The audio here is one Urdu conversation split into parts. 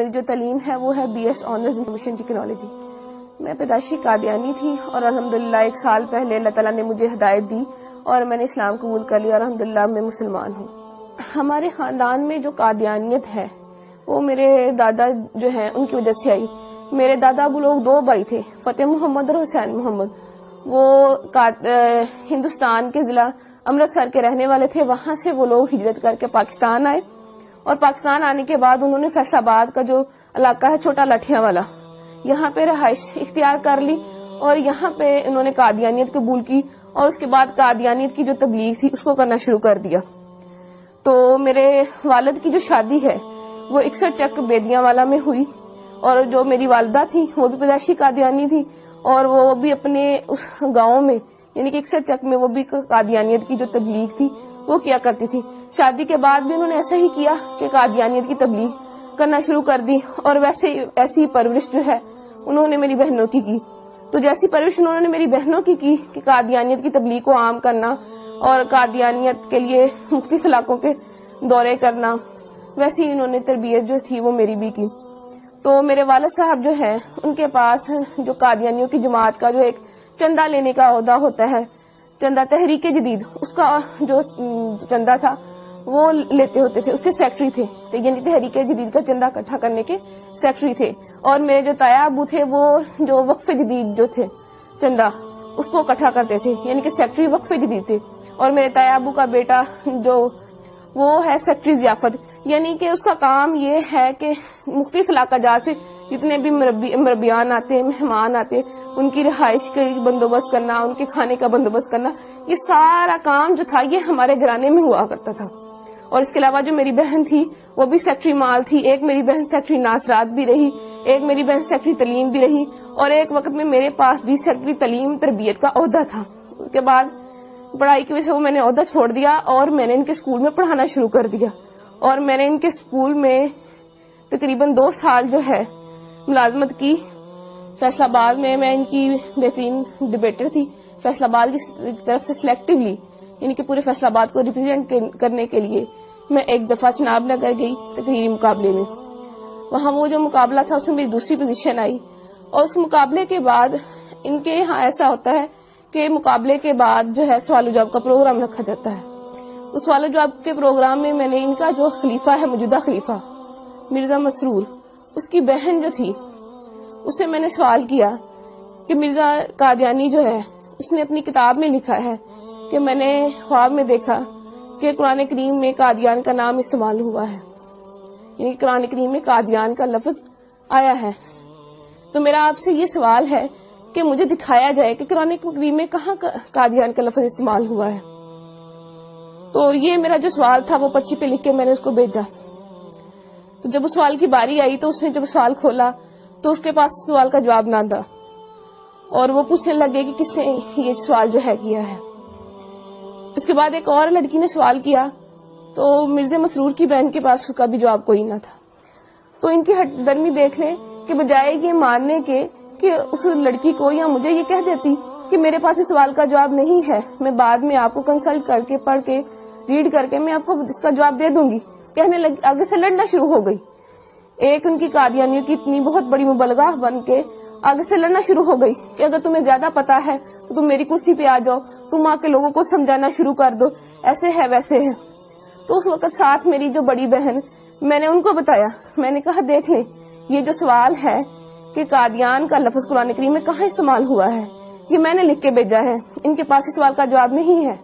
میری جو تعلیم ہے وہ ہے BS آنرز انفارمیشن ٹیکنالوجی. میں پیدائشی قادیانی تھی اور الحمدللہ 1 سال پہلے اللہ تعالیٰ نے مجھے ہدایت دی اور میں نے اسلام قبول کر لیا اور الحمدللہ میں مسلمان ہوں. ہمارے خاندان میں جو قادیانیت ہے وہ میرے دادا جو ہیں ان کی وجہ سے آئی. میرے دادا وہ لوگ 2 بھائی تھے, فتح محمد اور حسین محمد. وہ ہندوستان کے ضلع امرتسر کے رہنے والے تھے. وہاں سے وہ لوگ ہجرت کر کے پاکستان آئے اور پاکستان آنے کے بعد انہوں نے فیصل آباد کا جو علاقہ ہے چھوٹا لٹھیاں والا, یہاں پہ رہائش اختیار کر لی اور یہاں پہ انہوں نے قادیانیت قبول کی اور اس کے بعد قادیانیت کی جو تبلیغ تھی اس کو کرنا شروع کر دیا. تو میرے والد کی جو شادی ہے وہ 61 چک بیدیاں والا میں ہوئی اور جو میری والدہ تھی وہ بھی پیدائشی قادیانی تھی اور وہ بھی اپنے اس گاؤں میں یعنی کہ 61 چک میں وہ بھی قادیانیت کی جو تبلیغ تھی وہ کیا کرتی تھی. شادی کے بعد بھی انہوں نے ایسا ہی کیا کہ قادیانیت کی تبلیغ کرنا شروع کر دی اور ایسی پرورش جو ہے انہوں نے میری بہنوں کی کی. تو جیسی پرورش انہوں نے میری بہنوں کی کہ قادیانیت کی تبلیغ کو عام کرنا اور قادیانیت کے لیے مختلف علاقوں کے دورے کرنا, ویسی انہوں نے تربیت جو تھی وہ میری بھی کی. تو میرے والد صاحب جو ہیں ان کے پاس جو قادیانیوں کی جماعت کا جو ایک چندہ لینے کا عہدہ ہوتا ہے, چندہ تحریک جدید, اس کا جو چندہ تھا وہ لیتے ہوتے تھے, اس کے سیکٹری تھے. یعنی تحریک جدید کا چندہ اکٹھا کرنے کے سیکٹری تھے. اور میرے جو تایا ابو تھے وہ جو وقف جدید جو تھے چندہ اس کو اکٹھا کرتے تھے, یعنی کہ سیکٹری وقف جدید تھے. اور میرے تایا ابو کا بیٹا جو وہ ہے سیکٹری ضیافت, یعنی کہ اس کا کام یہ ہے کہ مختلف علاقہ جات سے جتنے بھی مربیان آتے, مہمان آتے, ان کی رہائش کا بندوبست کرنا, ان کے کھانے کا بندوبست کرنا, یہ سارا کام جو تھا یہ ہمارے گھرانے میں ہوا کرتا تھا. اور اس کے علاوہ جو میری بہن تھی وہ بھی سیکٹری مال تھی. ایک میری بہن سیکٹری ناصرات بھی رہی, ایک میری بہن سیکٹری تعلیم بھی رہی اور ایک وقت میں میرے پاس بھی سیکٹری تعلیم تربیت کا عہدہ تھا. اس کے بعد پڑھائی کی وجہ سے وہ میں نے عہدہ چھوڑ دیا اور میں نے ان کے اسکول میں پڑھانا شروع کر دیا. اور میں نے ان کے اسکول میں تقریباً 2 سال جو ہے ملازمت کی. فیصل آباد میں ان کی بہترین ڈبیٹر تھی. فیصل آباد کی طرف سے سلیکٹیولی یعنی کہ پورے فیصل آباد کو ریپرزینٹ کرنے کے لیے میں ایک دفعہ چناب نگر گئی تقریری مقابلے میں. وہاں وہ جو مقابلہ تھا اس میں میری دوسری پوزیشن آئی. اور اس مقابلے کے بعد ان کے یہاں ایسا ہوتا ہے کہ مقابلے کے بعد جو ہے سوال و جواب کا پروگرام رکھا جاتا ہے. اس سوال و جواب کے پروگرام میں نے ان کا جو خلیفہ ہے, موجودہ خلیفہ مرزا مسرور, اس کی بہن جو تھی اس سے میں نے سوال کیا کہ مرزا قادیانی جو ہے اس نے اپنی کتاب میں لکھا ہے کہ میں نے خواب میں دیکھا کہ قرآن کریم میں قادیان کا نام استعمال ہوا ہے, یعنی قرآن کریم میں قادیان کا لفظ آیا ہے. تو میرا آپ سے یہ سوال ہے کہ مجھے دکھایا جائے کہ قرآن کریم میں کہاں قادیان کا لفظ استعمال ہوا ہے. تو یہ میرا جو سوال تھا وہ پرچی پہ لکھ کے میں نے اس کو بھیجا. تو جب اس سوال کی باری آئی تو اس نے جب سوال کھولا تو اس کے پاس سوال کا جواب نہ تھا اور وہ پوچھنے لگے کہ کس نے یہ سوال جو ہے کیا ہے. اس کے بعد ایک اور لڑکی نے سوال کیا تو مرزا مسرور کی بہن کے پاس اس کا بھی جواب کوئی نہ تھا. تو ان کی ہٹ درمی دیکھ لیں کہ بجائے یہ ماننے کے کہ اس لڑکی کو یا مجھے یہ کہہ دیتی کہ میرے پاس اس سوال کا جواب نہیں ہے, میں بعد میں آپ کو کنسلٹ کر کے پڑھ کے ریڈ کر کے میں آپ کو اس کا جواب دے دوں گی, کہنے لگی, آگے سے لڑنا شروع ہو گئی. ایک ان کی قادیانیوں کی اتنی بہت بڑی مبلغہ بن کے آگے سے لڑنا شروع ہو گئی کہ اگر تمہیں زیادہ پتا ہے تو تم میری کرسی پہ آ جاؤ, تم آ کے لوگوں کو سمجھانا شروع کر دو, ایسے ہے ویسے ہے. تو اس وقت ساتھ میری جو بڑی بہن, میں نے ان کو بتایا, میں نے کہا دیکھ لیں یہ جو سوال ہے کہ قادیان کا لفظ قرآن کریم میں کہاں استعمال ہوا ہے یہ میں نے لکھ کے بھیجا ہے, ان کے پاس اس سوال کا جواب نہیں ہے.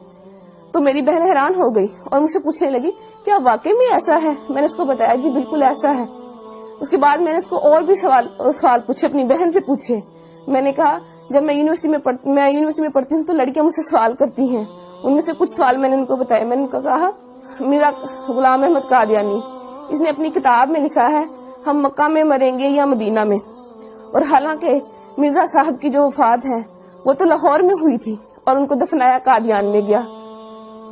تو میری بہن حیران ہو گئی اور مجھ سے پوچھنے لگی کیا واقعی میں ایسا ہے. میں نے اس کو بتایا جی بالکل ایسا ہے. اس کے بعد میں نے اس کو اور بھی سوال پوچھے, اپنی بہن سے پوچھے. میں نے کہا جب میں یونیورسٹی میں پڑھتی ہوں تو لڑکیاں مجھ سے سوال کرتی ہیں, ان میں سے کچھ سوال میں نے ان کو بتایا. میں نے ان کو کہا میرا غلام احمد قادیانی اس نے اپنی کتاب میں لکھا ہے ہم مکہ میں مریں گے یا مدینہ میں, اور حالانکہ مرزا صاحب کی جو وفات ہے وہ تو لاہور میں ہوئی تھی اور ان کو دفنایا قادیان میں گیا.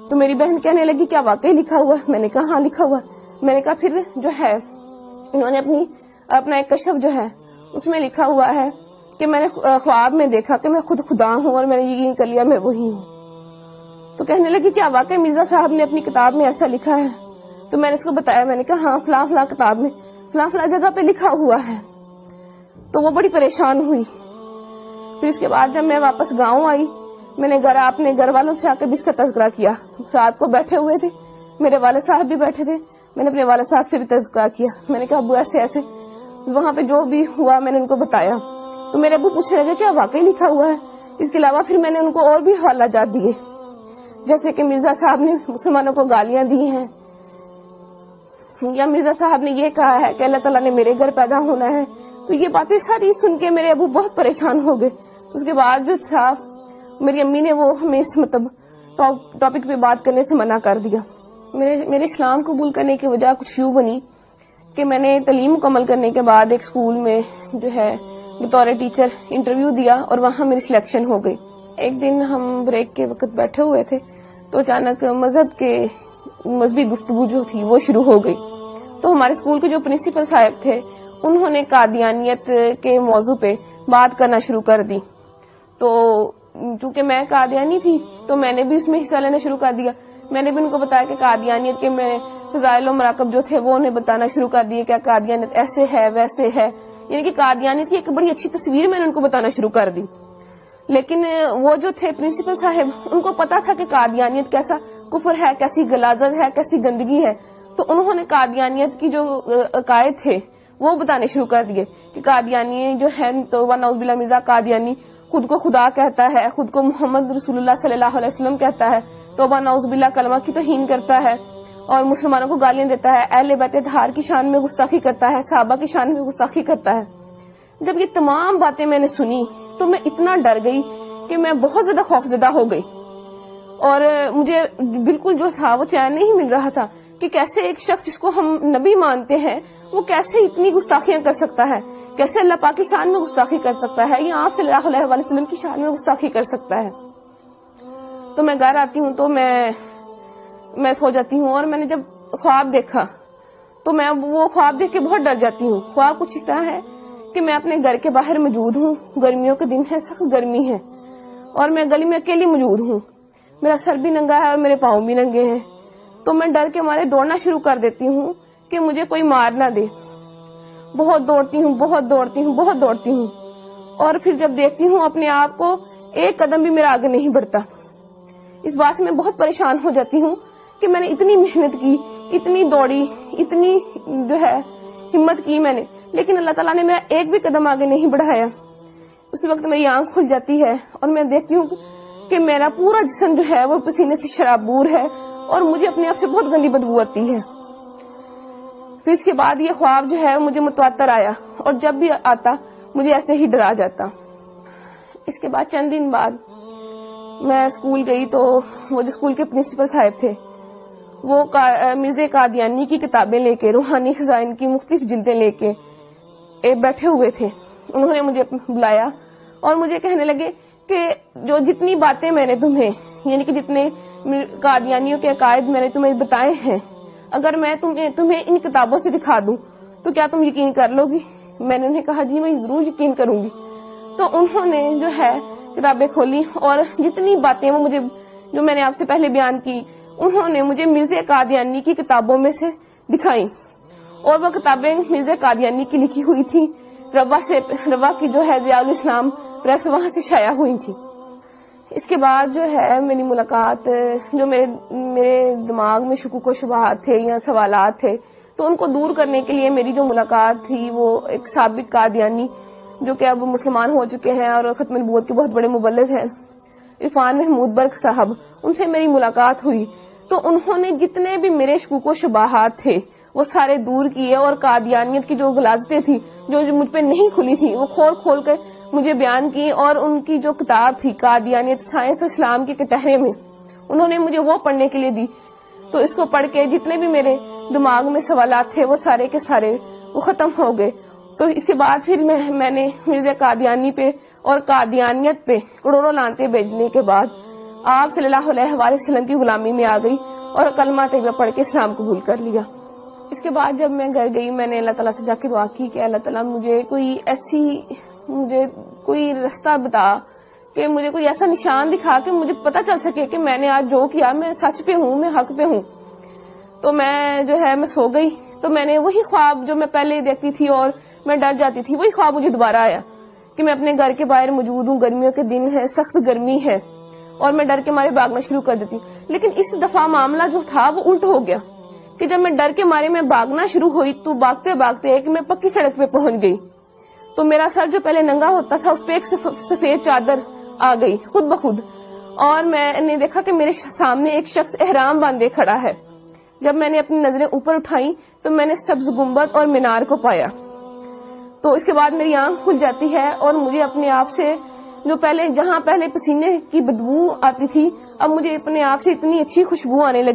تو میری بہن کہنے لگی کیا واقعی لکھا ہوا ہے. میں نے کہا ہاں لکھا ہوا. میں نے کہا پھر جو ہے انہوں نے اپنا ایک کشف جو ہے اس میں لکھا ہوا ہے کہ میں نے خواب میں دیکھا کہ میں خود خدا ہوں اور میں نے یقین کر لیا میں وہی ہوں. تو کہنے لگی کیا واقعی مرزا صاحب نے اپنی کتاب میں ایسا لکھا ہے. تو میں نے اس کو بتایا, میں نے کہا ہاں فلاں فلاں کتاب میں فلاں فلاں جگہ پہ لکھا ہوا ہے. تو وہ بڑی پریشان ہوئی. پھر اس کے بعد جب میں واپس گاؤں آئی, میں نے اپنے گھر والوں سے آ کر بھی اس کا تذکرہ کیا. رات کو بیٹھے ہوئے تھے, میرے والد صاحب بھی بیٹھے تھے, میں نے اپنے والد صاحب سے بھی تذکرہ کیا. میں نے کہا ابو ایسے ایسے, وہاں پہ جو بھی ہوا میں نے ان کو بتایا. تو میرے ابو پوچھنے لگے کیا واقعی لکھا ہوا ہے. اس کے علاوہ پھر میں نے ان کو اور بھی حوالہ جات دیے, جیسے کہ مرزا صاحب نے مسلمانوں کو گالیاں دی ہیں, یا مرزا صاحب نے یہ کہا ہے کہ اللہ تعالیٰ نے میرے گھر پیدا ہونا ہے. تو یہ باتیں ساری سن کے میرے ابو بہت پریشان ہو گئے. اس کے بعد جو تھا میری امی نے وہ ہمیں اس ٹاپک پہ بات کرنے سے منع کر دیا. میرے اسلام قبول کرنے کی وجہ کچھ یوں بنی کہ میں نے تعلیم مکمل کرنے کے بعد ایک اسکول میں جو ہے بطور ٹیچر انٹرویو دیا اور وہاں میری سلیکشن ہو گئی. ایک دن ہم بریک کے وقت بیٹھے ہوئے تھے تو اچانک مذہبی گفتگو جو تھی وہ شروع ہو گئی. تو ہمارے اسکول کے جو پرنسپل صاحب تھے انہوں نے قادیانیت کے موضوع پہ بات کرنا شروع کر دی. تو چونکہ میں قادیانی تھی تو میں نے بھی اس میں حصہ لینا شروع کر دیا. میں نے بھی ان کو بتایا کہ قادیانیت کے میں فضائل و مراقب جو تھے وہ انہیں بتانا شروع کر دیے, کیا قادیانیت ایسے ہے ویسے ہے, یعنی کہ قادیانیت کی ایک بڑی اچھی تصویر میں نے ان کو بتانا شروع کر دی. لیکن وہ جو تھے پرنسپل صاحب, ان کو پتا تھا کہ قادیانیت کیسا کفر ہے, کیسی غلاظت ہے, کیسی گندگی ہے. تو انہوں نے قادیانیت کی جو عقائد تھے وہ بتانے شروع کر دیے کہ قادیانی جو ہے تو نعوذ باللہ مرزا قادیانی خود کو خدا کہتا ہے, خود کو محمد رسول اللہ صلی اللہ علیہ وسلم کہتا ہے, توبہ نعوذ باللہ کلمہ کی توہین کرتا ہے اور مسلمانوں کو گالیاں دیتا ہے, اہل بیت اطہار کی شان میں گستاخی کرتا ہے, صحابہ کی شان میں گستاخی کرتا ہے. جب یہ تمام باتیں میں نے سنی تو میں اتنا ڈر گئی کہ میں بہت زیادہ خوفزدہ ہو گئی, اور مجھے بالکل جو تھا وہ چین نہیں مل رہا تھا کہ کیسے ایک شخص جس کو ہم نبی مانتے ہیں وہ کیسے اتنی گستاخیاں کر سکتا ہے, کیسے اللہ پاک کی شان میں گستاخی کر سکتا ہے, یا آپ صلی اللہ علیہ وسلم کی شان میں گستاخی کر سکتا ہے. تو میں گھر آتی ہوں تو میں سو جاتی ہوں, اور میں نے جب خواب دیکھا تو میں وہ خواب دیکھ کے بہت ڈر جاتی ہوں. خواب کچھ اس طرح ہے کہ میں اپنے گھر کے باہر موجود ہوں, گرمیوں کے دن ہے, سخت گرمی ہے, اور میں گلی میں اکیلی موجود ہوں, میرا سر بھی ننگا ہے اور میرے پاؤں بھی ننگے ہیں. تو میں ڈر کے مارے دوڑنا شروع کر دیتی ہوں کہ مجھے کوئی مار نہ دے. بہت دوڑتی ہوں, بہت دوڑتی ہوں, بہت دوڑتی ہوں, اور پھر جب دیکھتی ہوں اپنے آپ کو ایک قدم بھی میرا آگے نہیں بڑھتا. اس بات سے میں بہت پریشان ہو جاتی ہوں کہ میں نے اتنی محنت کی, اتنی دوڑی, اتنی جو ہے ہمت کی میں نے, لیکن اللہ تعالیٰ نے میرا ایک بھی قدم آگے نہیں بڑھایا. اس وقت میری آنکھ کھل جاتی ہے اور میں دیکھتی ہوں کہ میرا پورا جسم جو ہے وہ پسینے سے شرابور ہے اور مجھے اپنے آپ سے بہت گندی بدبو آتی ہے. پھر اس کے بعد یہ خواب جو ہے مجھے متواتر آیا, اور جب بھی آتا مجھے ایسے ہی ڈرا جاتا. اس کے بعد چند دن بعد میں اسکول گئی تو وہ جو اسکول کے پرنسپل صاحب تھے وہ مرزا قادیانی کی کتابیں لے کے, روحانی خزائن کی مختلف جلدیں لے کے بیٹھے ہوئے تھے. انہوں نے مجھے بلایا اور مجھے کہنے لگے کہ جو جتنی باتیں میں نے تمہیں, یعنی کہ جتنے قادیانیوں کے عقائد میں نے تمہیں بتائے ہیں, اگر میں تمہیں ان کتابوں سے دکھا دوں تو کیا تم یقین کر لو گی؟ میں نے انہیں کہا جی میں ضرور یقین کروں گی. تو انہوں نے جو ہے کتابیں کھولی اور جتنی باتیں وہ مجھے جو میں نے آپ سے پہلے بیان کی انہوں نے مجھے مرزا قادیانی کی کتابوں میں سے دکھائیں, اور وہ کتابیں مرزا قادیانی کی لکھی ہوئی تھی. روا کی جو ہے ضیاء الاسلام پریس وہاں سے شائع ہوئی تھی. اس کے بعد جو ہے میری ملاقات, جو میرے دماغ میں شکوک و شبہات تھے یا سوالات تھے تو ان کو دور کرنے کے لیے میری جو ملاقات تھی وہ ایک سابق قادیانی جو کہ اب مسلمان ہو چکے ہیں اور ختم نبوت کے بہت بڑے مبلغ ہیں, عرفان محمود برق صاحب, ان سے میری ملاقات ہوئی. تو انہوں نے جتنے بھی میرے شکوک و شبہات تھے وہ سارے دور کیے, اور قادیانیت کی جو غلاظتیں تھی جو مجھ پہ نہیں کھلی تھی وہ کھول کھول کے مجھے بیان کی. اور ان کی جو کتاب تھی قادیانیت سائنس و اسلام کے کٹہرے میں, انہوں نے مجھے وہ پڑھنے کے لیے دی. تو اس کو پڑھ کے جتنے بھی میرے دماغ میں سوالات تھے وہ سارے کے سارے وہ ختم ہو گئے. تو اس کے بعد پھر میں نے مرزا قادیانی پہ اور قادیانیت پہ کروڑوں لعنتیں بھیجنے کے بعد آپ صلی اللہ علیہ وسلم کی غلامی میں آ گئی اور کلمہ طیبہ پڑھ کے اسلام قبول کر لیا. اس کے بعد جب میں گھر گئی میں نے اللہ تعالیٰ سے جا کے دعا کی کہ اللہ تعالیٰ مجھے کوئی رستہ بتا, کہ مجھے کوئی ایسا نشان دکھا کہ مجھے پتہ چل سکے کہ میں نے آج جو کیا میں سچ پہ ہوں, میں حق پہ ہوں. تو میں جو ہے میں سو گئی تو میں نے وہی خواب جو میں پہلے دیکھتی تھی اور میں ڈر جاتی تھی، وہی خواب مجھے دوبارہ آیا کہ میں اپنے گھر کے باہر موجود ہوں، گرمیوں کے دن ہے، سخت گرمی ہے، اور میں ڈر کے مارے بھاگنا شروع کر دیتی. لیکن اس دفعہ معاملہ جو تھا وہ الٹ ہو گیا کہ جب میں ڈر کے مارے میں بھاگنا شروع ہوئی تو بھاگتے بھاگتے ایک میں پکی سڑک پہ پہنچ گئی. تو میرا سر جو پہلے ننگا ہوتا تھا اس پہ ایک سفید چادر آ گئی خود بخود، اور میں نے دیکھا کہ میرے سامنے ایک شخص احرام باندھے کھڑا ہے. جب میں نے اپنی نظریں اوپر اٹھائی تو میں نے سبز گنبد اور مینار کو پایا. تو اس کے بعد میری آنکھ کھل جاتی ہے اور مجھے اپنے آپ سے جو جہاں پہلے پسینے کی بدبو آتی تھی، اب مجھے اپنے آپ سے اتنی اچھی خوشبو آنے لگی.